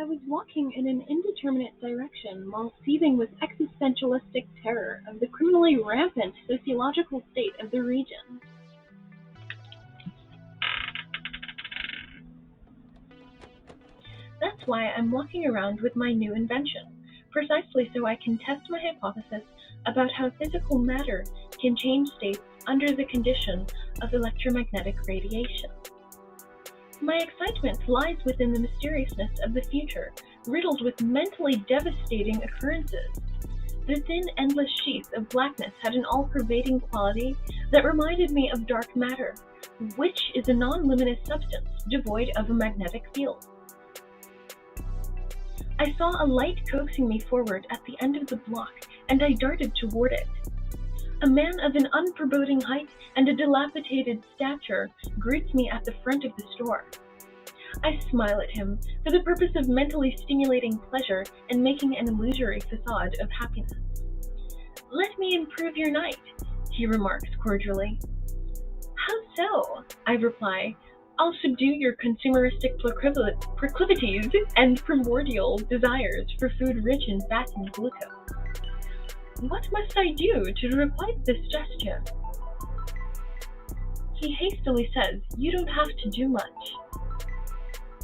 I was walking in an indeterminate direction while seething with existentialistic terror of the criminally rampant sociological state of the region. That's why I'm walking around with my new invention, precisely so I can test my hypothesis about how physical matter can change states under the condition of electromagnetic radiation. My excitement lies within the mysteriousness of the future, riddled with mentally devastating occurrences. The thin, endless sheath of blackness had an all-pervading quality that reminded me of dark matter, which is a non-luminous substance devoid of a magnetic field. I saw a light coaxing me forward at the end of the block, and I darted toward it. A man of an unforeboding height and a dilapidated stature greets me at the front of the store. I smile at him for the purpose of mentally stimulating pleasure and making an illusory facade of happiness. "Let me improve your night," he remarks cordially. "How so?" I reply. "I'll subdue your consumeristic proclivities and primordial desires for food rich in fat and glucose. What must I do to requite this gesture?" He hastily says, "You don't have to do much.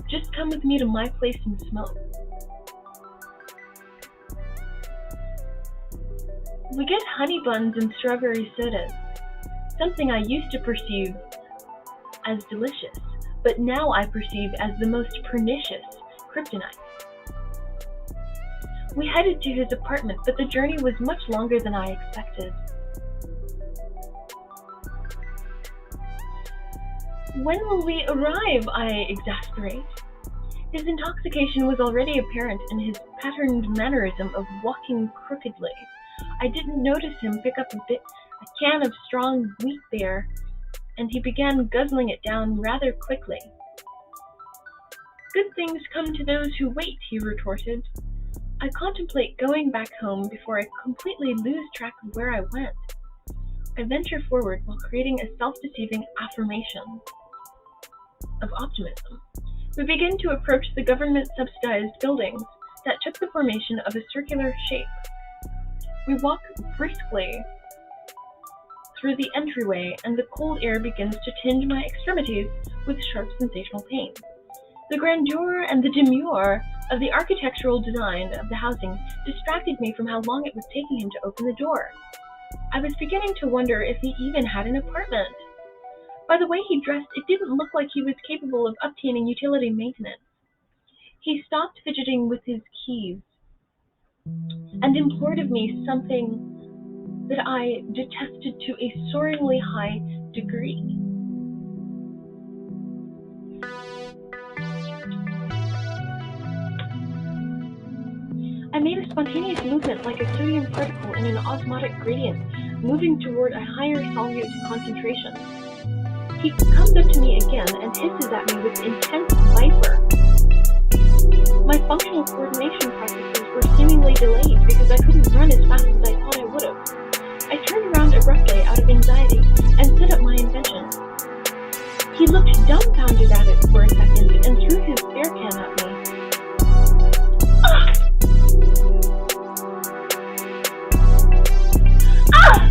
Just come with me to my place and smoke." We get honey buns and strawberry sodas, something I used to perceive as delicious, but now I perceive as the most pernicious kryptonite. We headed to his apartment, but the journey was much longer than I expected. "When will we arrive?" I exasperate. His intoxication was already apparent in his patterned mannerism of walking crookedly. I didn't notice him pick up a can of strong wheat beer, and he began guzzling it down rather quickly. "Good things come to those who wait," he retorted. I contemplate going back home before I completely lose track of where I went. I venture forward while creating a self-deceiving affirmation of optimism. We begin to approach the government-subsidized buildings that took the formation of a circular shape. We walk briskly through the entryway, and the cold air begins to tinge my extremities with sharp sensational pain. The grandeur and the demure of the architectural design of the housing distracted me from how long it was taking him to open the door. I was beginning to wonder if he even had an apartment. By the way he dressed, it didn't look like he was capable of obtaining utility maintenance. He stopped fidgeting with his keys and implored of me something that I detested to a soaringly high degree. I made a spontaneous movement like a sodium particle in an osmotic gradient, moving toward a higher solute concentration. He comes up to me again and hisses at me with intense viper. My functional coordination processes were seemingly delayed because I couldn't run as fast as I thought I would have. I turned around abruptly out of anxiety and set up my invention. He looked dumbfounded at it for a second and threw his beer can at me. Ah! Ah!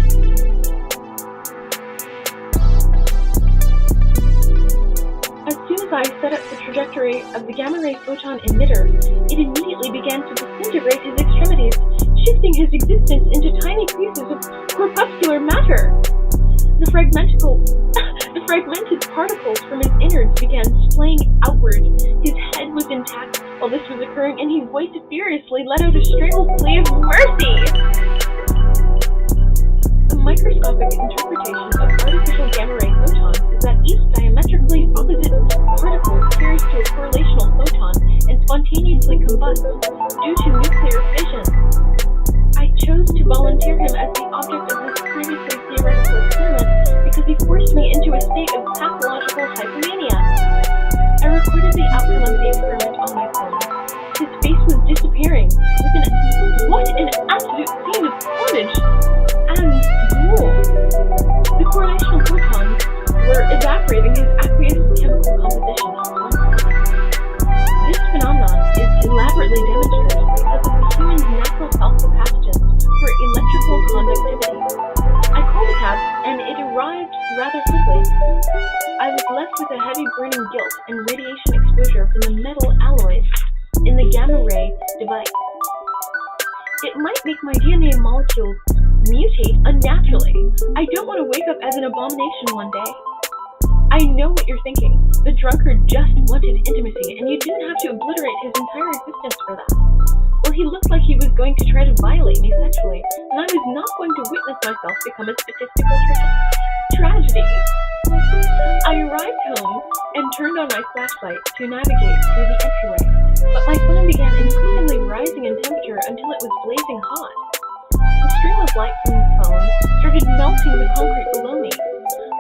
As soon as I set up the trajectory of the gamma-ray photon emitter, it immediately began to disintegrate his extremities, shifting his existence into tiny pieces of corpuscular matter. The fragmented particles from his innards began splaying outward. His head was intact while this was occurring, and he voiced furiously, let out a strangled plea of mercy. A microscopic interpretation of artificial gamma-ray photons is that each diametrically opposite particle appears to a correlational photon and spontaneously combusts due to nuclear fission. I chose to volunteer him as the object of this previously theoretical experiment because he forced me into a state of pathological hypomania. I recorded the outcome of the experiment on my phone. His face was disappearing. What an absolute scene of carnage and drool. The correlational photons were evaporating his aqueous chemical composition. This phenomenon is elaborate obviously demonstrated because of the human's natural self-capacitance for electrical conductivity. I called a cab, and it arrived rather quickly. I was left with a heavy burning guilt and radiation exposure from the metal alloys in the gamma ray device. It might make my DNA molecules mutate unnaturally. I don't want to wake up as an abomination one day. I know what you're thinking. The drunkard just wanted intimacy, and you didn't have to obliterate his entire existence for that. Well, he looked like he was going to try to violate me sexually, and I was not going to witness myself become a statistical tragedy. I arrived home and turned on my flashlight to navigate through the entryway, but my phone began increasingly rising in temperature until it was blazing hot. The stream of light from the phone started melting the concrete below me.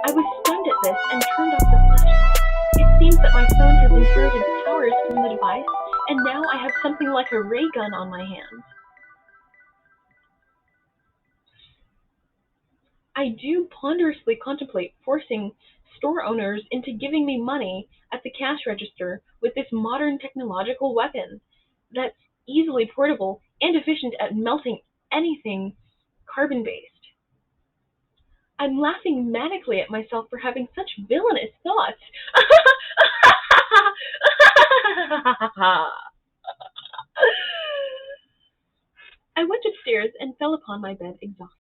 I was stunned at this and turned off the flashlight. It seems that my phone has inherited powers from the device, and now I have something like a ray gun on my hands. I do ponderously contemplate forcing store owners into giving me money at the cash register with this modern technological weapon that's easily portable and efficient at melting anything carbon-based. I'm laughing manically at myself for having such villainous thoughts. I went upstairs and fell upon my bed exhausted.